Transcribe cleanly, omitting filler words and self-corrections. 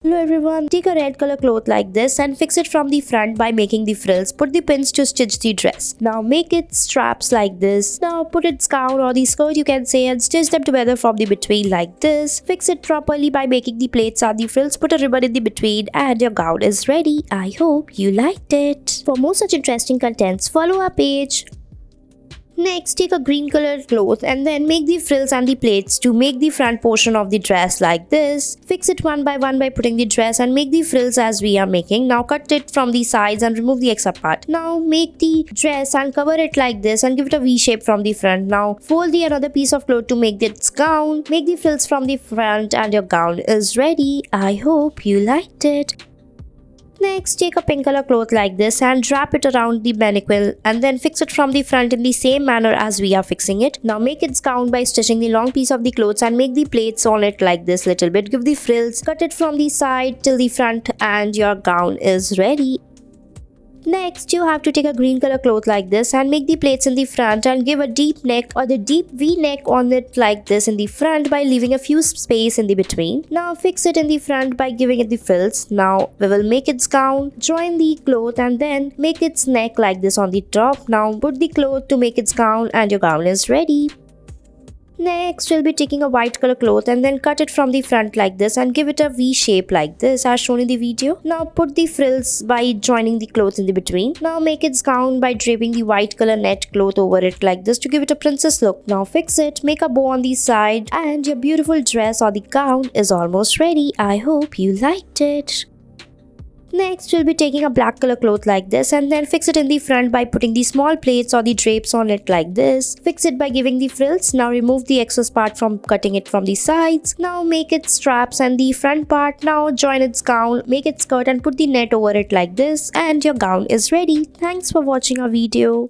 Hello everyone, take a red color cloth like this and fix it from the front by making the frills. Put the pins to stitch the dress. Now make it straps like this. Now put its gown or the skirt you can say and stitch them together from the between like this. Fix it properly by making the plaits and the frills. Put a ribbon in the between and your gown is ready. I hope you liked it. For more such interesting contents, follow our page. Next, take a green colored cloth and then make the frills and the plaits to make the front portion of the dress like this. Fix it one by one by putting the dress and make the frills as we are making. Now cut it from the sides and remove the extra part. Now make the dress and cover it like this and give it a V shape from the front. Now fold the another piece of cloth to make its gown. Make the frills from the front and your gown is ready. I hope you liked it. Next, take a pink color cloth like this and wrap it around the mannequin and then fix it from the front in the same manner as we are fixing it. Now make its gown by stitching the long piece of the clothes and make the plaits on it like this little bit. Give the frills, cut it from the side till the front and your gown is ready. Next, you have to take a green color cloth like this and make the plaits in the front and give a deep neck or the deep V neck on it like this in the front by leaving a few space in the between. Now fix it in the front by giving it the frills. Now we will make its gown, join the cloth and then make its neck like this on the top. Now put the cloth to make its gown and your gown is ready. Next, we'll be taking a white color cloth and then cut it from the front like this and give it a V shape like this as shown in the video. Now put the frills by joining the cloth in the between. Now make its gown by draping the white color net cloth over it like this to give it a princess look. Now fix it, make a bow on the side and your beautiful dress or the gown is almost ready. I hope you liked it. Next, we'll be taking a black color cloth like this and then fix it in the front by putting the small plaits or the drapes on it like this. Fix it by giving the frills. Now remove the excess part from cutting it from the sides. Now make its straps and the front part. Now join its gown, make it skirt and put the net over it like this and your gown is ready. Thanks for watching our video.